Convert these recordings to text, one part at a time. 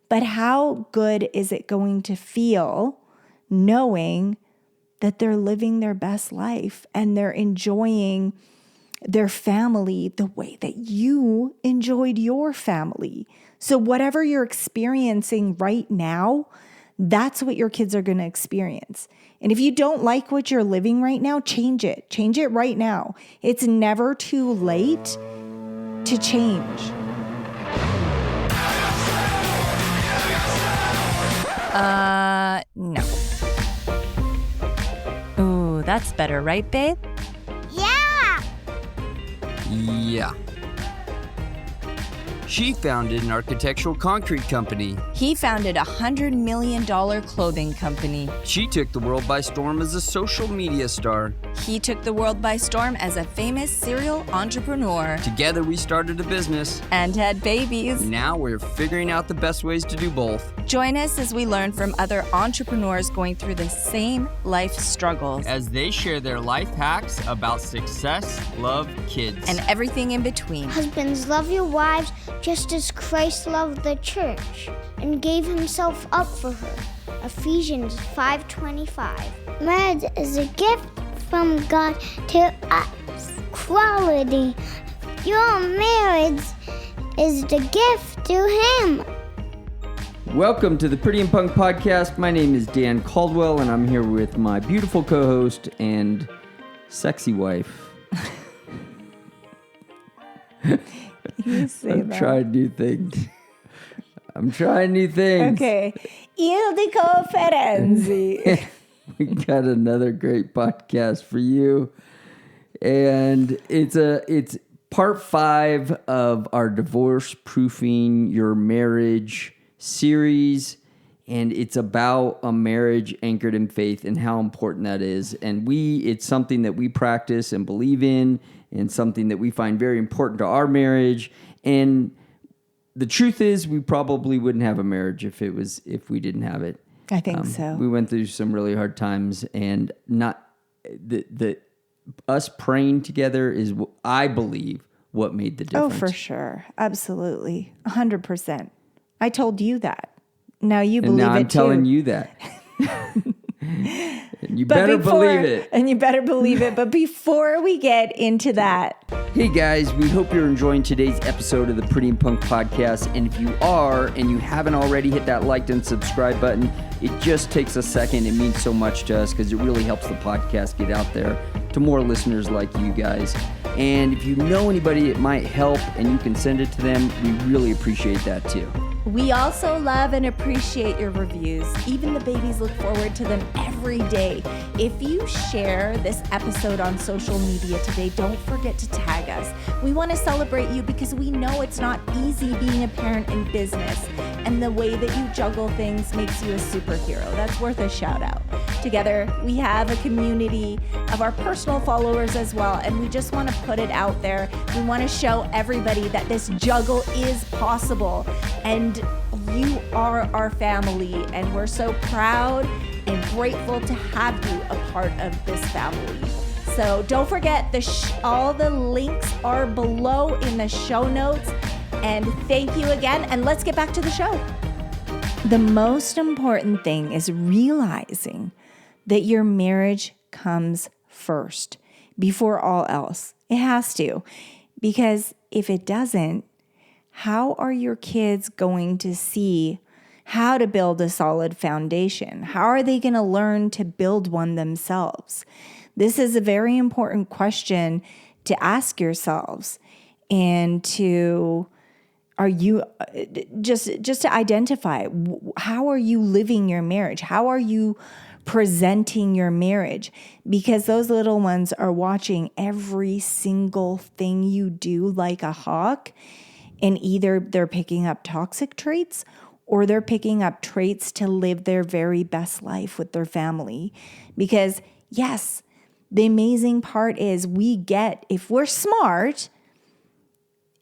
But how good is it going to feel knowing that they're living their best life and they're enjoying their family the way that you enjoyed your family? So whatever you're experiencing right now, that's what your kids are going to experience. And if you don't like what you're living right now, change it. Change it right now. It's never too late to change. No. Ooh, that's better, right, babe? Yeah! Yeah. She founded an architectural concrete company. He founded a $100 million clothing company. She took the world by storm as a social media star. He took the world by storm as a famous serial entrepreneur. Together we started a business. And had babies. Now we're figuring out the best ways to do both. Join us as we learn from other entrepreneurs going through the same life struggles. As they share their life hacks about success, love, kids. And everything in between. Husbands, love your wives just as Christ loved the church and gave himself up for her. Ephesians 5:25. Marriage is a gift from God to us. Quality. Your marriage is the gift to him. Welcome to the Pretty and Punk Podcast. My name is Dan Caldwell, and I'm here with my beautiful co-host and sexy wife. You say I'm that. trying new things. Okay. Ildiko Ferenczi. We got another great podcast for you. And it's part 5 of our divorce proofing your marriage series. And it's about a marriage anchored in faith and how important that is. And it's something that we practice and believe in, and something that we find very important to our marriage. And the truth is, we probably wouldn't have a marriage if we didn't have it. I think so. We went through some really hard times, and not the us praying together is, I believe, what made the difference. Oh, for sure. Absolutely. 100%. I told you that. Now you believe it too. And now I'm telling you that. And you better believe it. And you better believe it. But before we get into that. Hey guys, we hope you're enjoying today's episode of the Pretty and Punk Podcast. And if you are, and you haven't already, hit that like and subscribe button. It just takes a second. It means so much to us because it really helps the podcast get out there to more listeners like you guys. And if you know anybody it might help and you can send it to them, we really appreciate that too. We also love and appreciate your reviews. Even the babies look forward to them every day. If you share this episode on social media today, don't forget to tag us. We want to celebrate you because we know it's not easy being a parent in business, and the way that you juggle things makes you a superhero. That's worth a shout out. Together, we have a community of our personal followers as well, and we just want to put it out there. We want to show everybody that this juggle is possible, and you are our family, and we're so proud and grateful to have you a part of this family. So don't forget, all the links are below in the show notes. And thank you again, and let's get back to the show. The most important thing is realizing that your marriage comes first before all else. It has to, because if it doesn't, how are your kids going to see how to build a solid foundation? How are they going to learn to build one themselves? This is a very important question to ask yourselves, and are you just to identify, how are you living your marriage? How are you presenting your marriage? Because those little ones are watching every single thing you do like a hawk. And either they're picking up toxic traits or they're picking up traits to live their very best life with their family. Because yes, the amazing part is if we're smart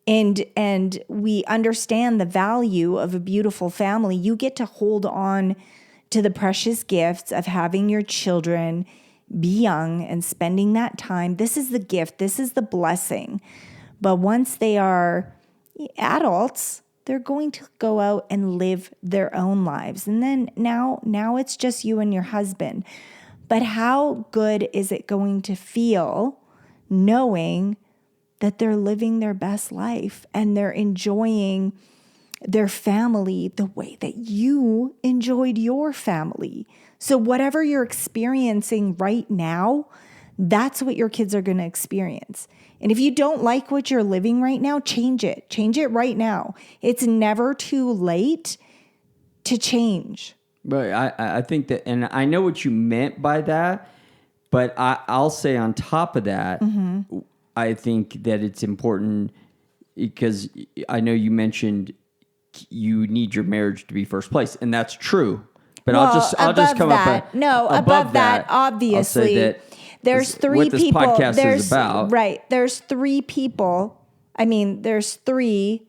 and we understand the value of a beautiful family, you get to hold on to the precious gifts of having your children be young and spending that time. This is the gift. This is the blessing. But once they are adults, they're going to go out and live their own lives. And then now it's just you and your husband. But how good is it going to feel knowing that they're living their best life and they're enjoying their family the way that you enjoyed your family? So whatever you're experiencing right now, that's what your kids are going to experience. And if you don't like what you're living right now, change it. Change it right now. It's never too late to change. But I think that, and I know what you meant by that, but I'll say on top of that, I think that it's important because I know you mentioned you need your marriage to be first place, and that's true. But well, I'll just come up above that. Obviously, I'll say that there's three what this people. podcast There's is about. Right. There's three people. I mean, there's three.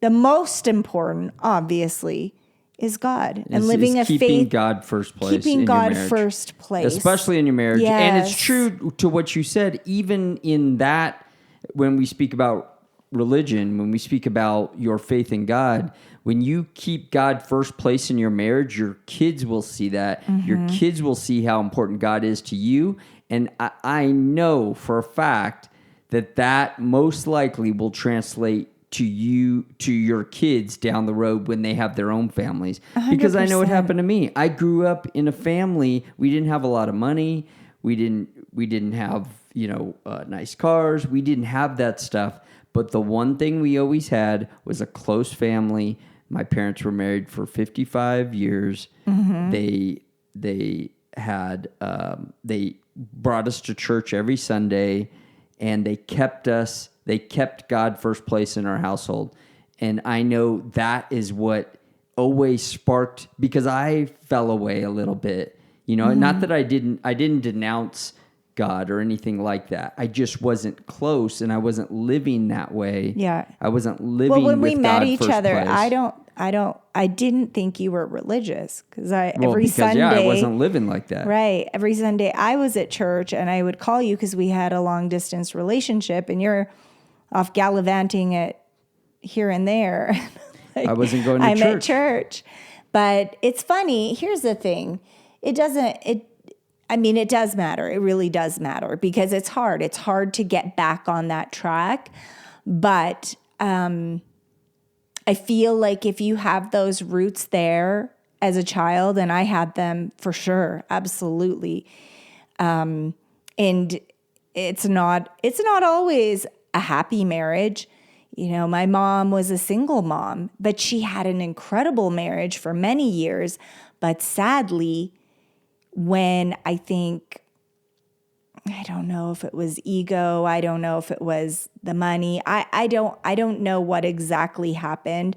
The most important, obviously, is God and living a keeping faith. God first place. Keeping in God your marriage. first place, especially in your marriage. Yes. And it's true to what you said. Even in that, when we speak about religion, when we speak about your faith in God, when you keep God first place in your marriage, your kids will see that. Your kids will see how important God is to you. And I know for a fact that most likely will translate to you, to your kids down the road when they have their own families. 100%. Because I know what happened to me. I grew up in a family. We didn't have a lot of money. We didn't have, nice cars. We didn't have that stuff. But the one thing we always had was a close family. My parents were married for 55 years. They had they brought us to church every Sunday, and they kept God first place in our household. And I know that is what always sparked, because I fell away a little bit, not that I didn't denounce God or anything like that. I just wasn't close, and I wasn't living that way. Yeah. I wasn't living Well, when with we met God each first other, place. I didn't think you were religious because Because Sunday, I wasn't living like that. Right. Every Sunday I was at church and I would call you because we had a long distance relationship and you're off gallivanting at here and there. I wasn't going to I'm church. at church. But it's funny. Here's the thing. It does matter. It really does matter because it's hard. It's hard to get back on that track. But I feel like if you have those roots there as a child, and I had them for sure, absolutely. And it's not always a happy marriage. My mom was a single mom, but she had an incredible marriage for many years. But sadly, when I don't know if it was ego, I don't know if it was the money. I don't know what exactly happened,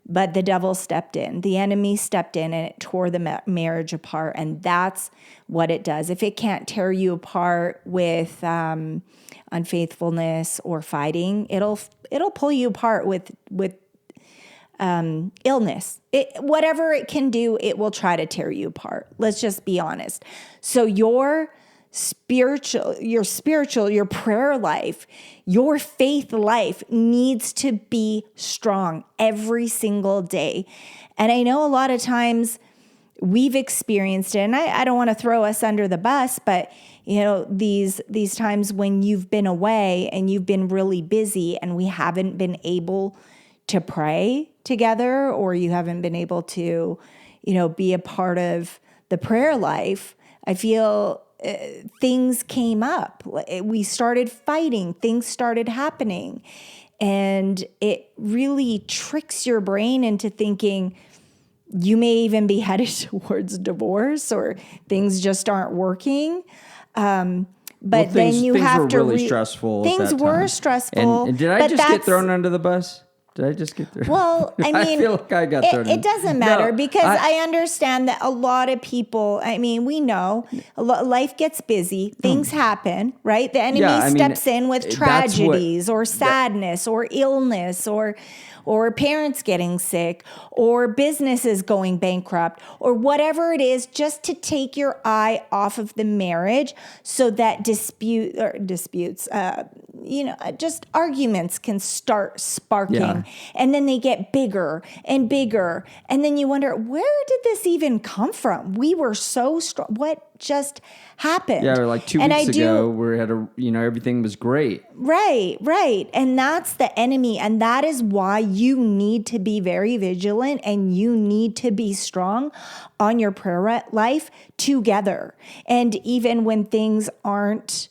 but the devil stepped in. The enemy stepped in and it tore the marriage apart. And that's what it does. If it can't tear you apart with unfaithfulness or fighting, it'll pull you apart with illness. Whatever it can do, it will try to tear you apart. Let's just be honest. So your prayer life, your faith life needs to be strong every single day. And I know a lot of times we've experienced it, and I don't want to throw us under the bus, but these times when you've been away and you've been really busy and we haven't been able to pray together, or you haven't been able to, be a part of the prayer life, I feel things came up. We started fighting. Things started happening. And it really tricks your brain into thinking you may even be headed towards divorce or things just aren't working. But then you have to... Things were really stressful. Things were stressful. And did I just get thrown under the bus? Did I just get thrown? Well, I mean, I feel like I got thrown. It doesn't matter because I understand that a lot of people, we know life gets busy. Things happen, right? The enemy steps in with tragedies or sadness or illness or parents getting sick or businesses going bankrupt or whatever it is, just to take your eye off of the marriage so that just arguments can start sparking, Yeah. and then they get bigger and bigger. And then you wonder, where did this even come from? We were so strong. What just happened? Yeah, or like 2 weeks ago, we had everything was great. Right. And that's the enemy. And that is why you need to be very vigilant and you need to be strong on your prayer life together. And even when things aren't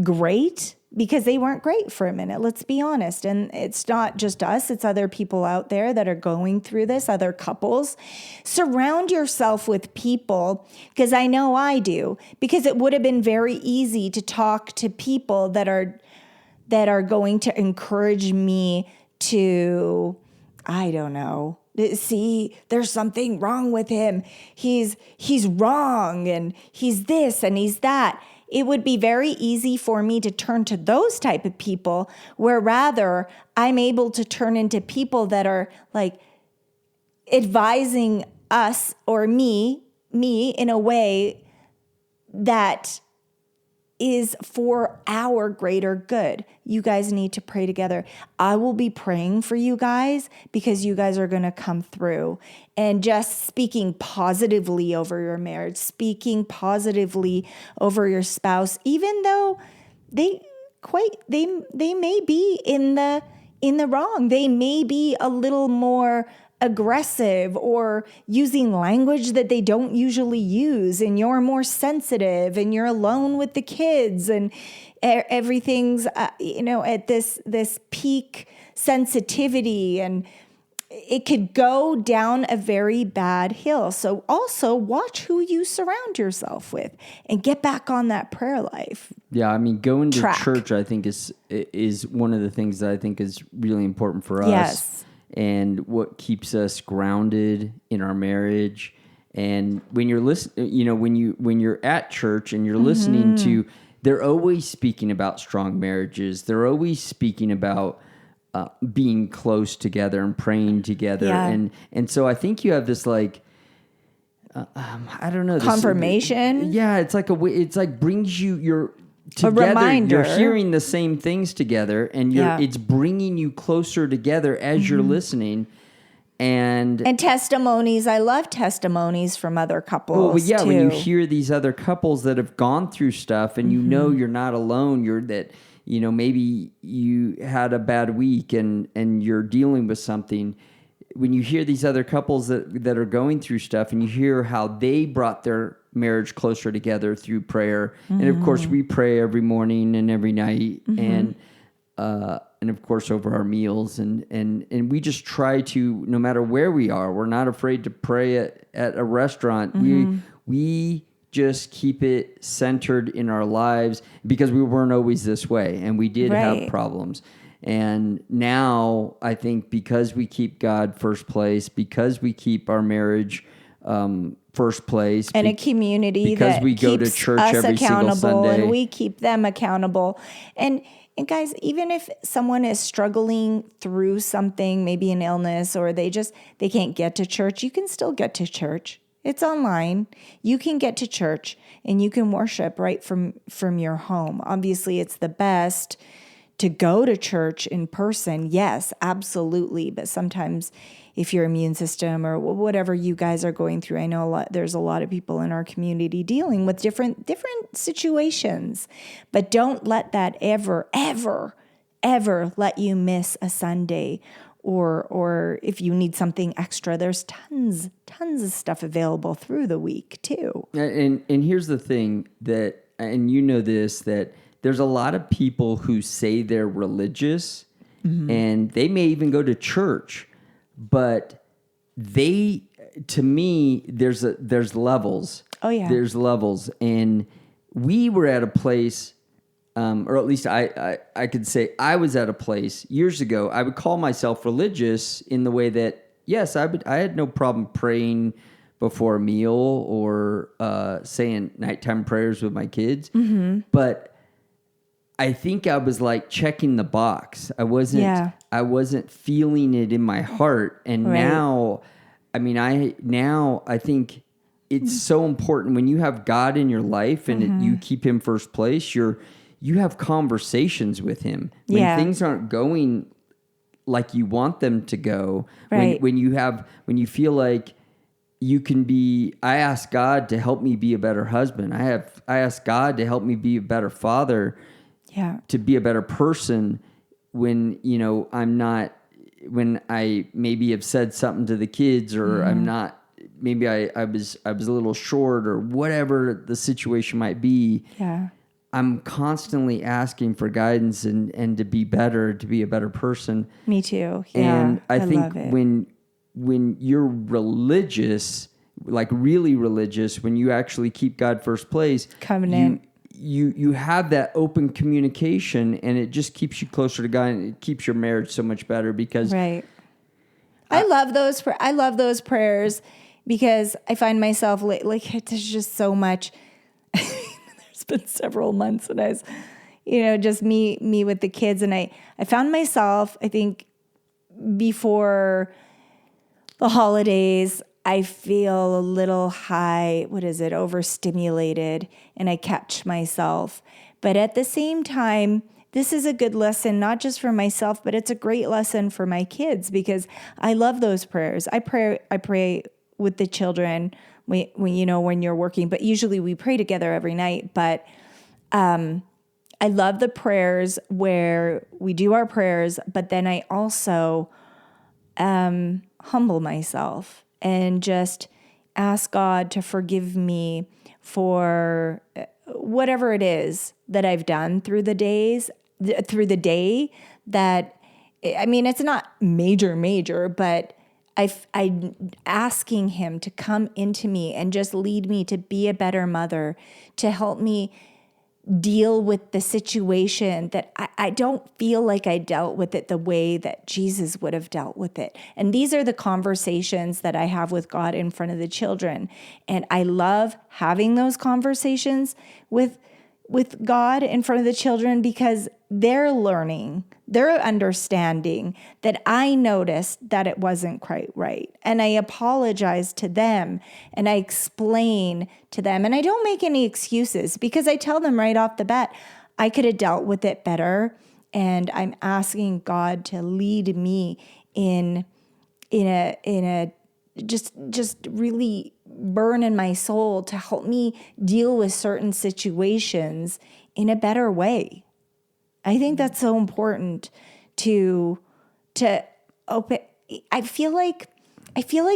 great, because they weren't great for a minute, let's be honest. And it's not just us, it's other people out there that are going through this, other couples. Surround yourself with people, because I know I do, because it would have been very easy to talk to people that are going to encourage me to, I don't know, see, there's something wrong with him. He's wrong, and he's this and he's that. It would be very easy for me to turn to those type of people, where rather I'm able to turn into people that are like advising us or me in a way that is for our greater good. You guys need to pray together. I will be praying for you guys, because you guys are going to come through, and just speaking positively over your marriage, speaking positively over your spouse, even though they may be in the wrong. They may be a little more aggressive or using language that they don't usually use, and you're more sensitive and you're alone with the kids, and everything's at this peak sensitivity, and it could go down a very bad hill. So also watch who you surround yourself with and get back on that prayer life. Yeah, I mean, going to track. church, I think is one of the things that I think is really important for us. Yes. And what keeps us grounded in our marriage. And when you're when you're at church and you're listening to, they're always speaking about strong marriages. They're always speaking about being close together and praying together. Yeah. And so I think you have this I don't know, Confirmation. Yeah, it's like brings you together. A reminder. You're hearing the same things together, and it's bringing you closer together as you're listening. And testimonies. I love testimonies from other couples. Well, yeah, too. when you hear these other couples that have gone through stuff, and you're not alone. Maybe you had a bad week and you're dealing with something. When you hear these other couples that are going through stuff, and you hear how they brought their marriage closer together through prayer, and of course we pray every morning and every night, and of course over our meals, and we just try to, no matter where we are, we're not afraid to pray at a restaurant. We just keep it centered in our lives, because we weren't always this way, and we did have problems. And now I think because we keep God first place, because we keep our marriage first place, and a community that we go to keeps church us every single accountable, Sunday, and we keep them accountable. And guys, even if someone is struggling through something, maybe an illness, or they can't get to church, you can still get to church. It's online. You can get to church and you can worship right from your home. Obviously, it's the best to go to church in person. Yes, absolutely. But sometimes if your immune system or whatever you guys are going through, I know there's a lot of people in our community dealing with different situations. But don't let that ever let you miss a Sunday, or if you need something extra, there's tons of stuff available through the week too. And here's the thing that, and you know this, that there's a lot of people who say they're religious, and they may even go to church, but to me, there's levels. Oh yeah, there's levels, and we were at a place. Or at least I could say I was at a place years ago. I would call myself religious in the way that, yes, I had no problem praying before a meal or saying nighttime prayers with my kids. But I think I was like checking the box. I wasn't feeling it in my heart. And now, I think it's so important when you have God in your life and you keep him first place. you have conversations with him when Yeah. things aren't going like you want them to go. Right. When you feel like you can be, I ask God to help me be a better husband. I ask God to help me be a better father, to be a better person when, when I maybe have said something to the kids, or I'm not, maybe I was a little short, or whatever the situation might be. Yeah. I'm constantly asking for guidance and to be better, to be a better person. Me too. Yeah. And I think love it. when you're religious, like really religious, when you actually keep God first place, Covenant. You have that open communication, and it just keeps you closer to God, and it keeps your marriage so much better because Right. I love those prayers because I find myself like there's just so much. There's been several months and I was, just me with the kids, and I found myself, I think, before the holidays, I feel a little overstimulated, and I catch myself. But at the same time, this is a good lesson, not just for myself, but it's a great lesson for my kids because I love those prayers. I pray with the children when you're working, but usually we pray together every night. But I love the prayers where we do our prayers, but then I also humble myself and just ask God to forgive me for whatever it is that I've done through the day that, it's not major, but I'm asking him to come into me and just lead me to be a better mother, to help me deal with the situation that I don't feel like I dealt with it the way that Jesus would have dealt with it. And these are the conversations that I have with God in front of the children. And I love having those conversations with God in front of the children because they're learning, they're understanding that I noticed that it wasn't quite right. And I apologize to them and I explain to them. And I don't make any excuses because I tell them right off the bat, I could have dealt with it better. And I'm asking God to lead me in a just really burn in my soul to help me deal with certain situations in a better way. I think that's so important to open. I feel like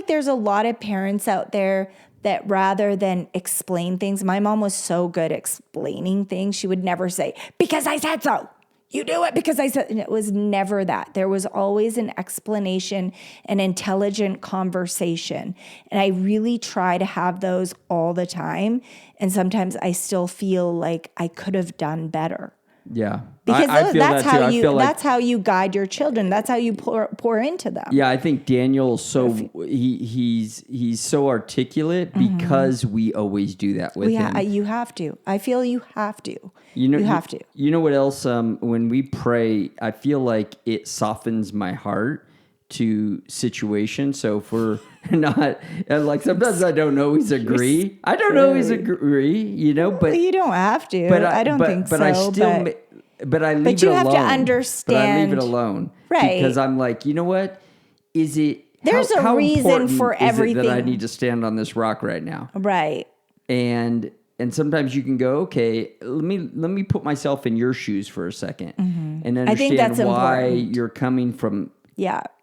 there's a lot of parents out there that rather than explain things, my mom was so good at explaining things. She would never say, because I said so. You do it because I said, and it was never that. There was always an explanation, an intelligent conversation. And I really try to have those all the time. And sometimes I still feel like I could have done better. Yeah. Because I feel that's that too. how I you feel like, that's how you guide your children. That's how you pour into them. yeah, I think Daniel's he's so articulate because we always do that with him. You have to. I feel you have to. You have to. You know what else? When we pray, I feel like it softens my heart to situations. So if we're not, like sometimes I don't always agree. I don't always agree, but you don't have to. But I don't think so. But I still, but I leave it alone. But you have to understand. But I leave it alone. Right. Because I'm like, you know what? Is it, there's a reason for everything. Is it that I need to stand on this rock right now? Right. And sometimes you can go, okay, let me put myself in your shoes for a second and understand I think that's why important. You're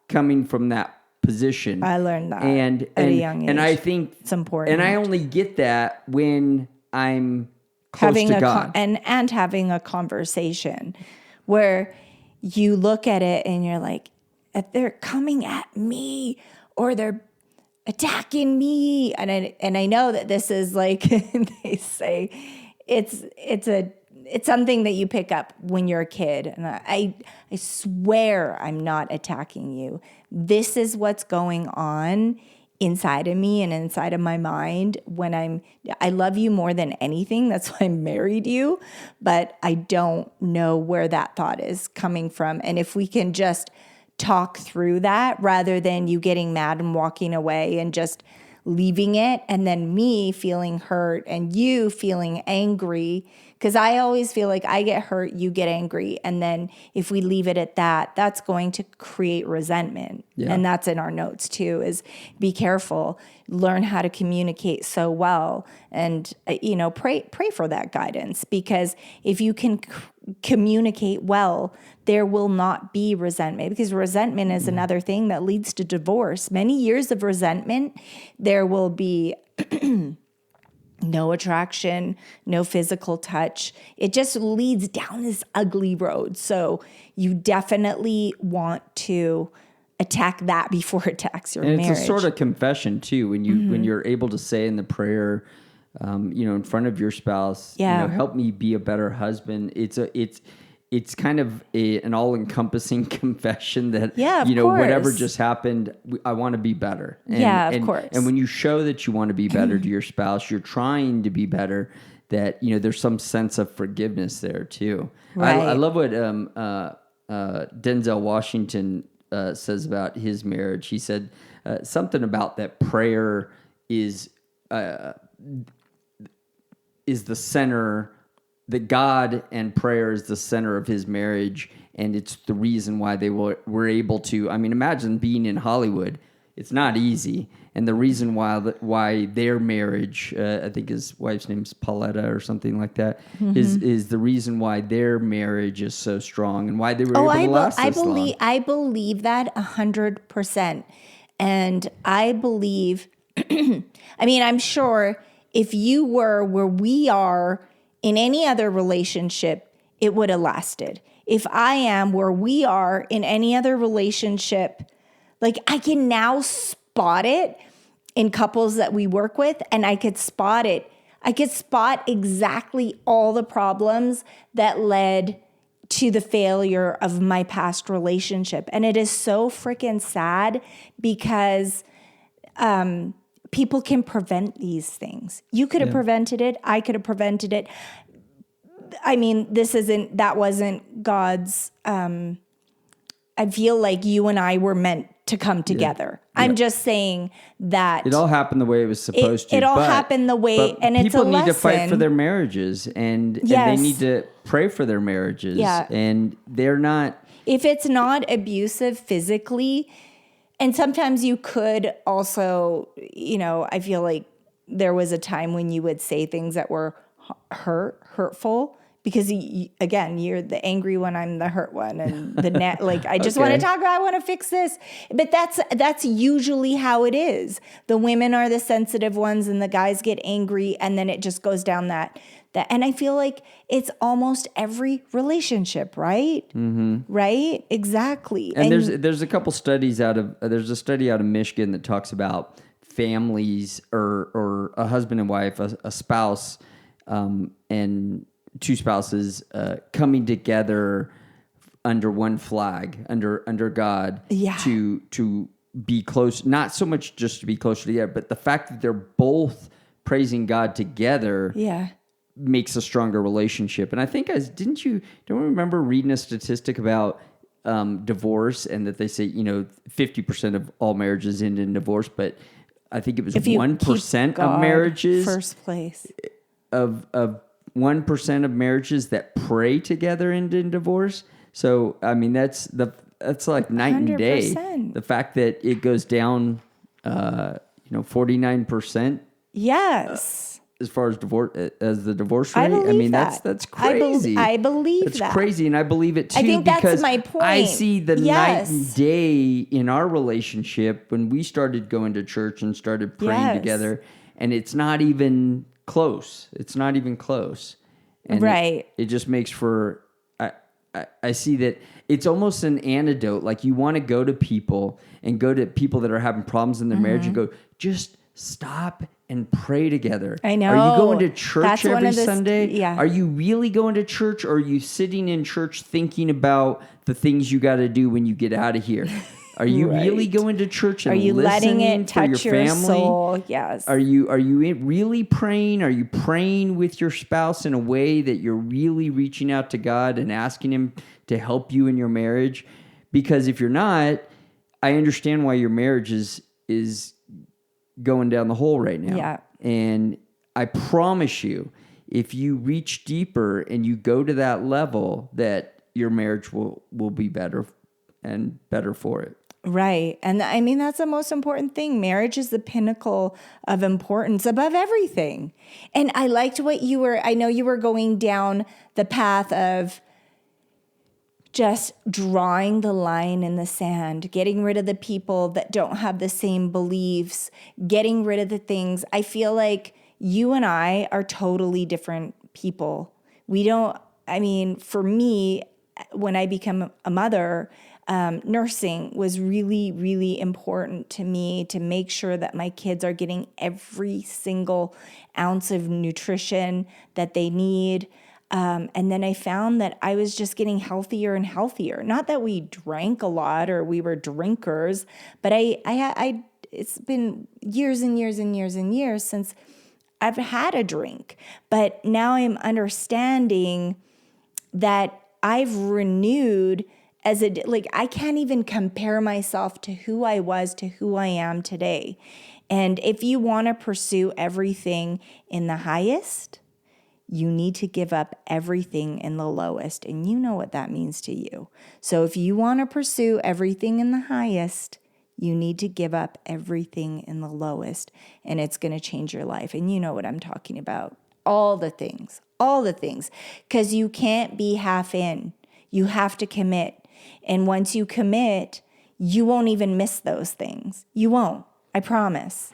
coming from that position. I learned that at a young age. And I think it's important. And I only get that when I'm close to God. And having a conversation where you look at it and you're like, if they're coming at me or they're attacking me. And I know that this is like, they say it's something that you pick up when you're a kid. And I swear I'm not attacking you. This is what's going on inside of me and inside of my mind when I love you more than anything. That's why I married you, but I don't know where that thought is coming from. And if we can just talk through that rather than you getting mad and walking away and just leaving it and then me feeling hurt and you feeling angry. Because I always feel like I get hurt, you get angry. And then if we leave it at that, that's going to create resentment. Yeah. And that's in our notes too, is be careful, learn how to communicate so well. And, pray for that guidance, because if you can communicate well, there will not be resentment, because resentment is another thing that leads to divorce. Many years of resentment, there will be no attraction, no physical touch. It just leads down this ugly road. So you definitely want to attack that before it attacks your marriage. It's a sort of confession too, when you're able to say in the prayer, in front of your spouse, help me be a better husband. It's kind of an all-encompassing confession that, whatever just happened, I want to be better. Of course. And when you show that you want to be better to your spouse, you're trying to be better, that, there's some sense of forgiveness there too. Right. I love what Denzel Washington says about his marriage. He said something about that prayer is the center, that God and prayer is the center of his marriage, and it's the reason why they were able to. I mean, imagine being in Hollywood; it's not easy, and the reason why their marriage, I think his wife's name's Pauletta or something like that, is the reason why their marriage is so strong and why they were able to last this long. I believe that 100%, and I believe. I'm sure if you were where we are in any other relationship, it would have lasted. If I am where we are in any other relationship, like I can now spot it in couples that we work with, and I could spot it. I could spot exactly all the problems that led to the failure of my past relationship. And it is so freaking sad, because people can prevent these things. You could have prevented it. I could have prevented it. That wasn't God's, I feel like you and I were meant to come together. Yeah. I'm just saying that. It all happened the way it was supposed to. It all happened the way, and it's a lesson. People need to fight for their marriages, and they need to pray for their marriages. Yeah. And they're not. If it's not abusive physically, and sometimes you could also, I feel like there was a time when you would say things that were hurtful, because you're the angry one, I'm the hurt one, and I just want to talk about, I want to fix this. But that's usually how it is. The women are the sensitive ones, and the guys get angry, and then it just goes down that. And I feel like it's almost every relationship, right? Mm-hmm. Right? Exactly. And there's a couple studies there's a study out of Michigan that talks about families or a husband and wife, a spouse, and two spouses coming together under one flag, under God, to be close. Not so much just to be closer together, but the fact that they're both praising God together. Yeah. Makes a stronger relationship. And I think don't remember reading a statistic about divorce, and that they say 50% of all marriages end in divorce, but I think it was 1% of marriages first place of 1% of marriages that pray together end in divorce. So that's like night 100%. And day. The fact that it goes down 49%. Yes. As far as the divorce rate, that's crazy. I believe that. That's crazy, and I believe it too. I think that's my point. I see the night and day in our relationship when we started going to church and started praying together, and it's not even close. It's not even close. And right. It just makes for. I see that it's almost an antidote. Like, you want to go to people that are having problems in their marriage and go, just stop and pray together. I know. Are you going to church every Sunday? Yeah. Are you really going to church, or are you sitting in church thinking about the things you got to do when you get out of here? Are you really going to church and listening? Are you letting it touch your soul? Yes. Are you really praying? Are you praying with your spouse in a way that you're really reaching out to God and asking Him to help you in your marriage? Because if you're not, I understand why your marriage is going down the hole right now. Yeah. And I promise you, if you reach deeper and you go to that level, that your marriage will be better and better for it. Right. And I mean, that's the most important thing. Marriage is the pinnacle of importance above everything. And I liked what I know you were going down the path of just drawing the line in the sand, getting rid of the people that don't have the same beliefs, getting rid of the things. I feel like you and I are totally different people. For me, when I become a mother, nursing was really, really important to me to make sure that my kids are getting every single ounce of nutrition that they need. And then I found that I was just getting healthier and healthier. Not that we drank a lot or we were drinkers, but it's been years and years and years and years since I've had a drink. But now I'm understanding that I've renewed I can't even compare myself to who I was to who I am today. And if you want to pursue everything in the highest, you need to give up everything in the lowest. And you know what that means to you. So if you want to pursue everything in the highest, you need to give up everything in the lowest. And it's going to change your life. And you know what I'm talking about. All the things. Because you can't be half in. You have to commit. And once you commit, you won't even miss those things. You won't. I promise.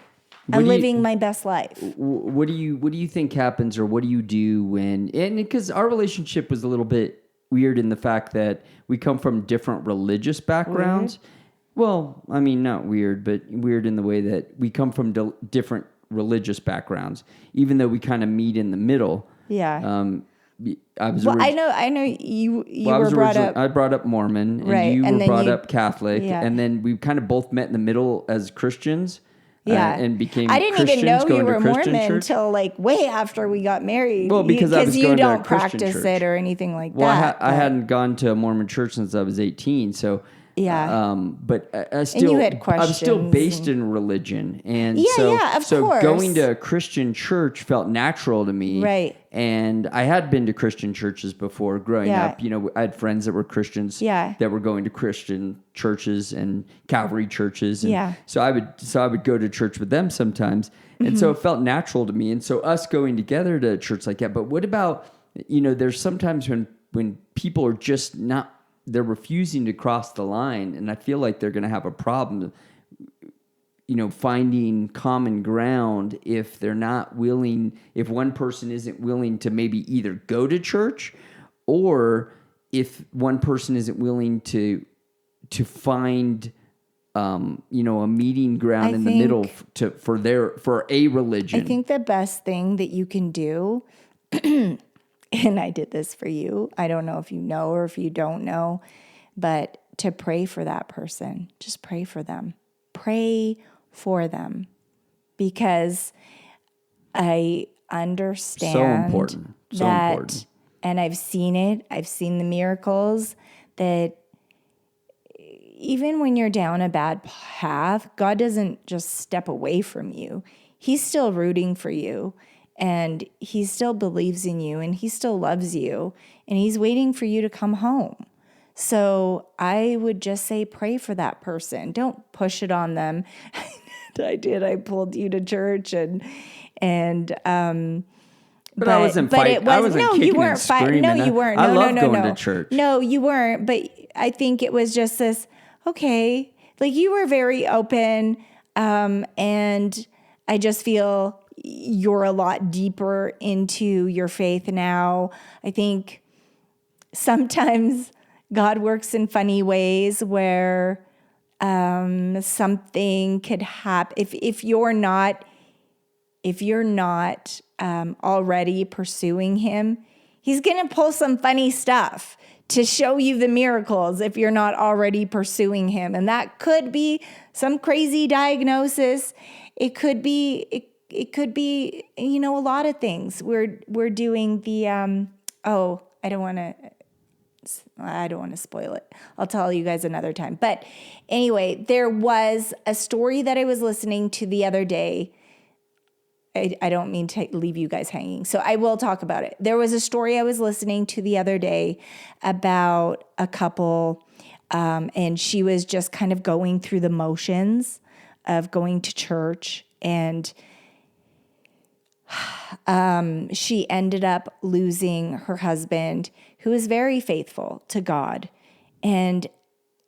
I'm living my best life. What do you think happens, or what do you do when? And because our relationship was a little bit weird in the fact that we come from different religious backgrounds. Weird? Well, I mean, not weird, but weird in the way that we come from different religious backgrounds, even though we kind of meet in the middle. Yeah. I know you were brought up. I brought up Mormon, and right. you and were brought up Catholic, yeah. and then we kind of both met in the middle as Christians. Yeah, and became. I didn't Christians, even know going you were to Christian Mormon church. until way after we got married. Well, because I was you going to a don't Christian practice church. it or anything like well, that. I hadn't gone to a Mormon church since I was 18, so. Yeah. But I still, and you had I'm still questions based in religion, and of course. Going to a Christian church felt natural to me, right? And I had been to Christian churches before growing up. You know, I had friends that were Christians, that were going to Christian churches and Calvary churches, and so I would go to church with them sometimes, and so it felt natural to me. And so us going together to a church like that. But what about, there's sometimes when people are just not. They're refusing to cross the line, and I feel like they're going to have a problem, finding common ground if they're not willing, if one person isn't willing to maybe either go to church, or if one person isn't willing to find, a meeting ground in the middle for a religion. I think the best thing that you can do. And I did this for you. I don't know if you know or if you don't know, but to pray for that person. Just pray for them. Pray for them. Because I understand so important. And I've seen it. I've seen the miracles that even when you're down a bad path, God doesn't just step away from you. He's still rooting for you. And he still believes in you, and he still loves you, and he's waiting for you to come home. So I would just say, pray for that person. Don't push it on them. I did. I pulled you to church, but I wasn't fighting. I wasn't kicking you weren't and screaming. No, you weren't. I love going to church. No, you weren't. But I think it was just this. Okay, you were very open, and I just feel. You're a lot deeper into your faith now. I think sometimes God works in funny ways where something could happen. If you're not already pursuing him, he's going to pull some funny stuff to show you the miracles if you're not already pursuing him. And that could be some crazy diagnosis. It could be a lot of things. We're doing the, I don't want to I don't want to spoil it. I'll tell you guys another time. But anyway, there was a story that I was listening to the other day. I don't mean to leave you guys hanging, so I will talk about it. There was a story I was listening to the other day about a couple, and she was just kind of going through the motions of going to church, and she ended up losing her husband, who was very faithful to God. And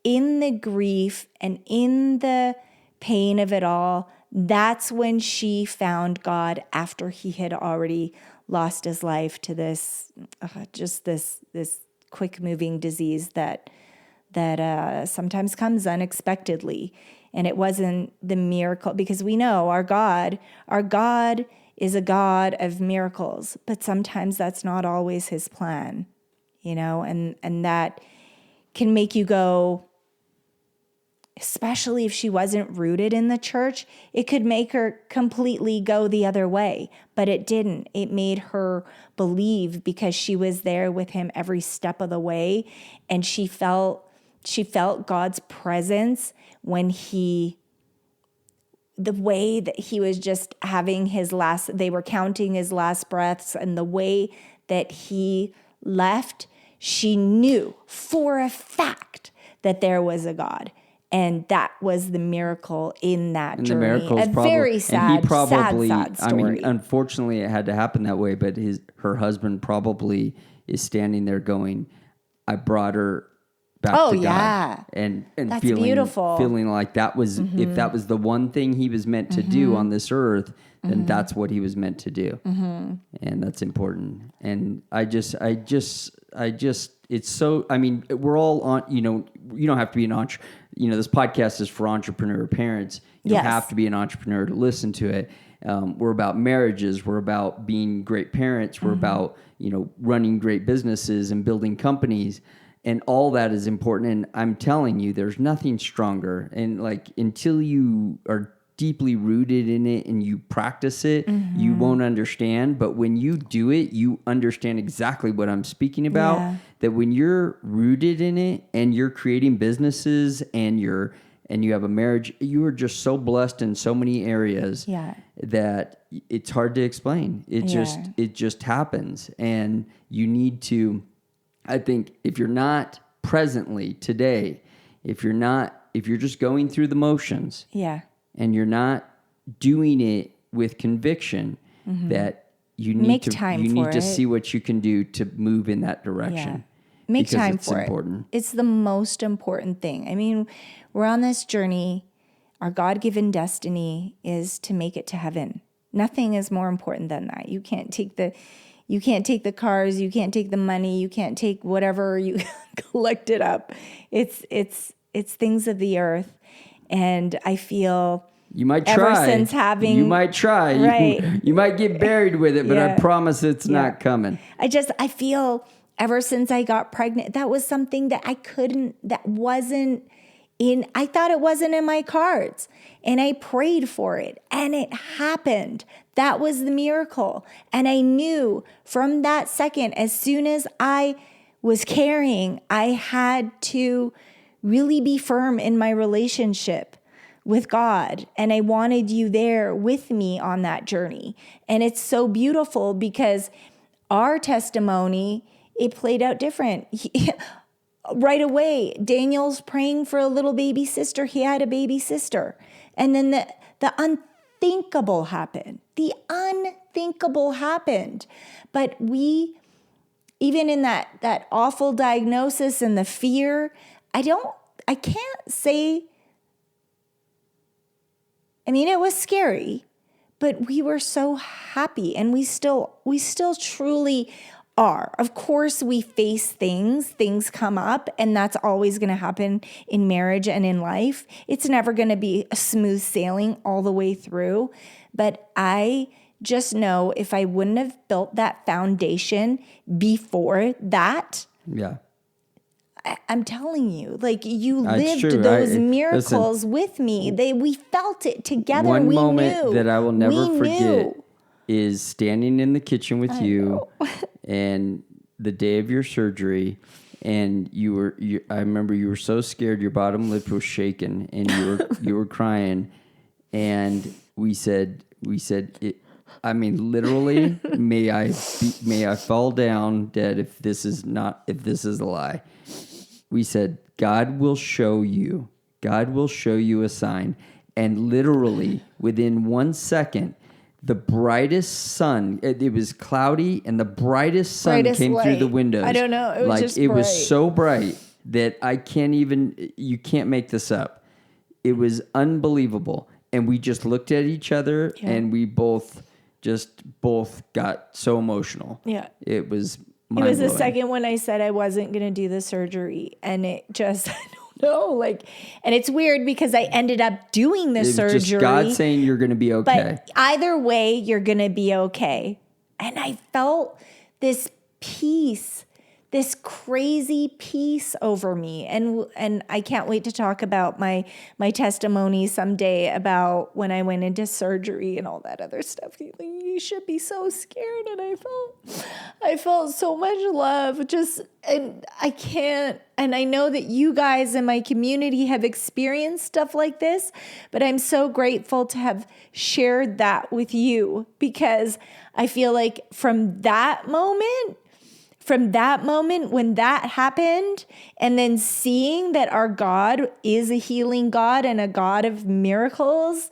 in the grief and in the pain of it all, that's when she found God after he had already lost his life to this, this quick moving disease that sometimes comes unexpectedly. And it wasn't the miracle, because we know our God is a God of miracles, but sometimes that's not always his plan, and that can make you go, especially if she wasn't rooted in the church, it could make her completely go the other way, but it didn't. It made her believe because she was there with him every step of the way, and she felt God's presence when the way that he was just having they were counting his last breaths, and the way that he left, she knew for a fact that there was a God. And that was the miracle in that journey. Very sad, sad story. I mean, unfortunately, it had to happen that way. But her husband probably is standing there going, "I brought her back to God," and that's feeling beautiful. Feeling like that was if that was the one thing he was meant to do on this earth, then that's what he was meant to do, and that's important. And I just, it's so. I mean, we're all on. You don't have to be an entrepreneur. This podcast is for entrepreneur parents. You don't have to be an entrepreneur to listen to it. We're about marriages. We're about being great parents. We're about, running great businesses and building companies. And all that is important. And I'm telling you, there's nothing stronger. And until you are deeply rooted in it and you practice it, you won't understand. But when you do it, you understand exactly what I'm speaking about. Yeah. That when you're rooted in it and you're creating businesses and you have a marriage, you are just so blessed in so many areas that it's hard to explain. It just happens. And you need to, I think, if you're not presently today, if you're just going through the motions, and you're not doing it with conviction, that you need to see what you can do to move in that direction. Make time for it. It's the most important thing. I mean, we're on this journey. Our God-given destiny is to make it to heaven. Nothing is more important than that. You can't take the cars, you can't take the money, you can't take whatever you collected up. It's things of the earth. And I feel you might try. You might try. Right. You might get buried with it, but I promise it's not coming. I feel ever since I got pregnant, that was something that I thought it wasn't in my cards. And I prayed for it and it happened. That was the miracle. And I knew from that second, as soon as I was carrying, I had to really be firm in my relationship with God. And I wanted you there with me on that journey. And it's so beautiful because our testimony, it played out different. Right away, Daniel's praying for a little baby sister. He had a baby sister. And then the unthinkable happened. The unthinkable happened. But we, even in that awful diagnosis and the fear, I can't say, it was scary, but we were so happy, and we still truly are. Of course, we face things come up, and that's always going to happen in marriage and in life. It's never going to be a smooth sailing all the way through, but I just know if I wouldn't have built that foundation before that, I'm telling you, you lived those miracles with me. We felt it together. One moment that I will never forget is standing in the kitchen with you and the day of your surgery, and I remember you were so scared, your bottom lip was shaking, and you were crying, and we said it. I mean, literally, may I fall down dead if this is a lie. We said, God will show you a sign. And literally, within 1 second, the brightest sun, it was cloudy, and the brightest sun came light through the windows. I don't know. It was just it bright. was so bright that you can't make this up. It was unbelievable. And we just looked at each other, and we both got so emotional. Yeah. It was It mind-blowing. was the second when I said I wasn't going to do the surgery, and it just, I don't know, and it's weird because I ended up doing the surgery. It was just God saying you're going to be okay. But either way, you're going to be okay. And I felt this peace, this crazy peace over me. And I can't wait to talk about my testimony someday about when I went into surgery and all that other stuff. You should be so scared. And I felt so much love. And I can't, and I know that you guys in my community have experienced stuff like this, but I'm so grateful to have shared that with you, because I feel like from that moment when that happened, and then seeing that our God is a healing God and a God of miracles,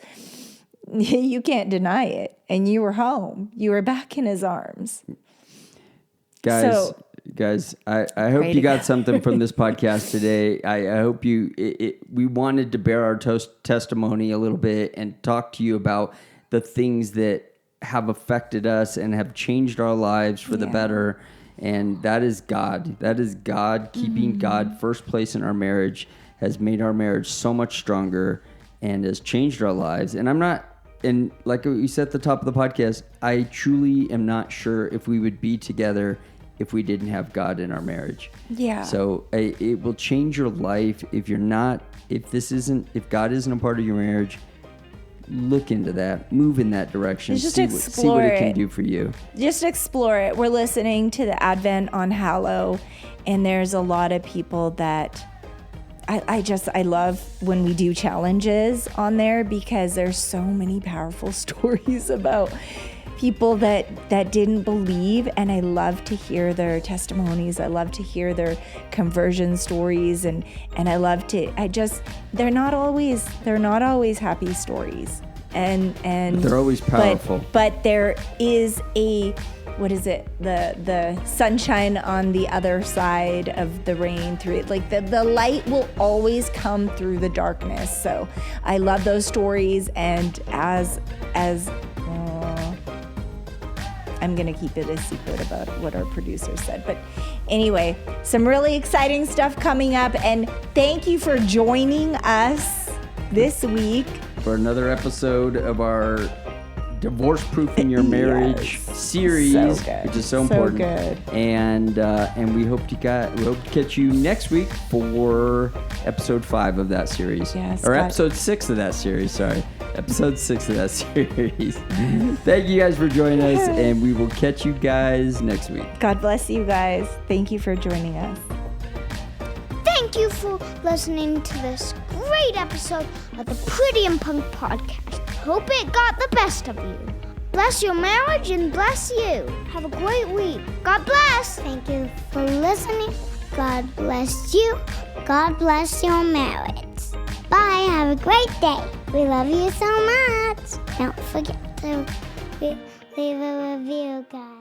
you can't deny it. And you were home. You were back in his arms. Guys, I hope you got something from this podcast today. I hope we wanted to bear our testimony a little bit and talk to you about the things that have affected us and have changed our lives for the better. And that is God. That is God. Keeping God first place in our marriage has made our marriage so much stronger and has changed our lives. And like we said at the top of the podcast, I truly am not sure if we would be together if we didn't have God in our marriage. Yeah. So it will change your life if God isn't a part of your marriage. Look into that, move in that direction, Just see what it can do for you. Just explore it. We're listening to the Advent on Hallow, and there's a lot of people that I love when we do challenges on there, because there's so many powerful stories about people that didn't believe, and I love to hear their testimonies. I love to hear their conversion stories, and they're not always happy stories, and but they're always powerful. But there is the sunshine on the other side of the rain through it. Like the light will always come through the darkness. So I love those stories, and as I'm going to keep it a secret about what our producer said. But anyway, some really exciting stuff coming up. And thank you for joining us this week for another episode of our Divorce Proofing Your Marriage series, which is so important. Good. And we hope to catch you next week for episode 5 of that series. Yes, or episode 6 of that series, sorry. Episode 6 of that series. Thank you guys for joining us, and we will catch you guys next week. God bless you guys. Thank you for joining us. Thank you for listening to this great episode of the Pretty and Punk Podcast. Hope it got the best of you. Bless your marriage and bless you. Have a great week. God bless. Thank you for listening. God bless you. God bless your marriage. Bye. Have a great day. We love you so much. Don't forget to leave a review, guys.